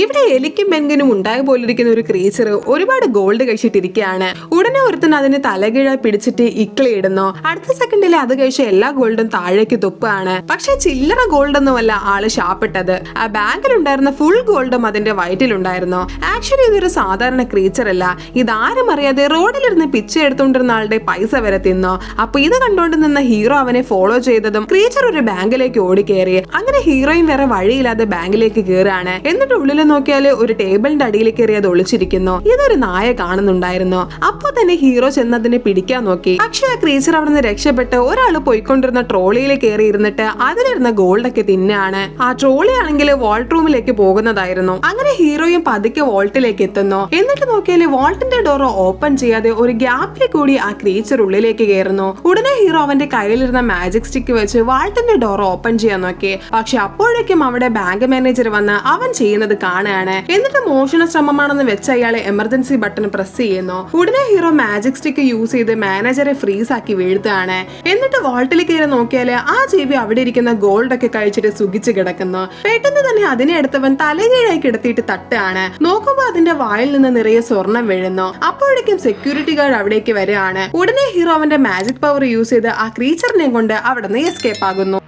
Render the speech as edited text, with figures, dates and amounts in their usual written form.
ഇവിടെ എലിക്കും ബെങ്കിനും ഉണ്ടായ പോലിരിക്കുന്ന ഒരു ക്രീച്ചർ ഒരുപാട് ഗോൾഡ് കഴിച്ചിട്ടിരിക്കുകയാണ്. ഉടനെ ഒരുത്തൻ അതിന് തലകീഴ പിടിച്ചിട്ട് ഇക്കിളിയിടുന്നു. അടുത്ത സെക്കൻഡിൽ അത് കഴിച്ച എല്ലാ ഗോൾഡും താഴേക്ക് തുപ്പാണ്. പക്ഷെ ചില്ലറ ഗോൾഡ് ഒന്നുമല്ല ആള് ഷാപ്പിട്ടത്. ആ ബാങ്കിലുണ്ടായിരുന്ന ഫുൾ ഗോൾഡും അതിന്റെ വയറ്റിലുണ്ടായിരുന്നു. ആക്ച്വലി ഇതൊരു സാധാരണ ക്രീച്ചർ അല്ല. ഇതാരും അറിയാതെ റോഡിലിരുന്ന് പിച്ച എടുത്തോണ്ടിരുന്ന ആളുടെ പൈസ വരെ തിന്നോ. അപ്പൊ ഇത് കണ്ടോണ്ട് നിന്ന ഹീറോ അവനെ ഫോളോ ചെയ്തതും ക്രീച്ചർ ഒരു ബാങ്കിലേക്ക് ഓടിക്കേറി. അങ്ങനെ ഹീറോയും വേറെ വഴിയില്ലാതെ ബാങ്കിലേക്ക് കയറാണ്. എന്നിട്ട് ഉള്ളിൽ നോക്കിയാല് ഒരു ടേബിളിന്റെ അടിയിൽ കയറി അത് ഒളിച്ചിരിക്കുന്നു. ഇതൊരു നായ കാണുന്നുണ്ടായിരുന്നു. അപ്പൊ തന്നെ ഹീറോ ചെന്നതിനെ പിടിക്കാൻ നോക്കി. പക്ഷെ ആ ക്രീച്ചർ അവിടെ നിന്ന് രക്ഷപ്പെട്ട് ഒരാള് പോയിക്കൊണ്ടിരുന്ന ട്രോളിയിൽ കയറി ഇരുന്നിട്ട് അതിലിരുന്ന ഗോൾഡൊക്കെ തിന്നാണ്. ആ ട്രോളി ആണെങ്കിൽ വാൾട്ട് റൂമിലേക്ക് പോകുന്നതായിരുന്നു. അങ്ങനെ ഹീറോയും പതുക്കെ വാൾട്ടിലേക്ക് എത്തുന്നു. എന്നിട്ട് നോക്കിയാല് വാൾട്ടിന്റെ ഡോർ ഓപ്പൺ ചെയ്യാതെ ഒരു ഗ്യാപ്പിൽ കൂടി ആ ക്രീച്ചർ ഉള്ളിലേക്ക് കയറുന്നു. ഉടനെ ഹീറോ അവന്റെ കയ്യിലിരുന്ന മാജിക് സ്റ്റിക്ക് വെച്ച് വാൾട്ടിന്റെ ഡോർ ഓപ്പൺ ചെയ്യാൻ നോക്കി. പക്ഷെ അപ്പോഴേക്കും അവിടെ ബാങ്ക് മാനേജർ വന്ന് അവൻ ചെയ്യുന്നത് കാണുകയാണ്. എന്നിട്ട് മോഷണ ശ്രമമാണെന്ന് വെച്ച് അയാളെ എമർജൻസി ബട്ടൺ പ്രസ് ചെയ്യുന്നു. ഉടനെ ഹീറോ മാജിക് സ്റ്റിക്ക് യൂസ് ചെയ്ത് മാനേജറെ ഫ്രീസ് ആക്കി വീഴ്ത്തുകയാണ്. എന്നിട്ട് വാൾട്ടിൽ കയറി നോക്കിയാല് ആ ജീവി അവിടെ ഇരിക്കുന്ന ഗോൾഡ് ഒക്കെ കഴിച്ചിട്ട് സുഖിച്ച് കിടക്കുന്നു. പെട്ടെന്ന് തന്നെ അതിനെ അടുത്തവൻ തലകീഴായി കിടത്തിയിട്ട് തട്ടുകയാണ്. നോക്കുമ്പോ അതിന്റെ വായിൽ നിന്ന് നിറയെ സ്വർണം വീഴുന്നു. അപ്പോഴേക്കും സെക്യൂരിറ്റി ഗാർഡ് അവിടേക്ക് വരികയാണ്. ഉടനെ ഹീറോ അവന്റെ മാജിക് പവർ യൂസ് ചെയ്ത് ആ ക്രീച്ചറിനെ കൊണ്ട് അവിടെ നിന്ന് എസ്കേപ്പ് ആകുന്നു.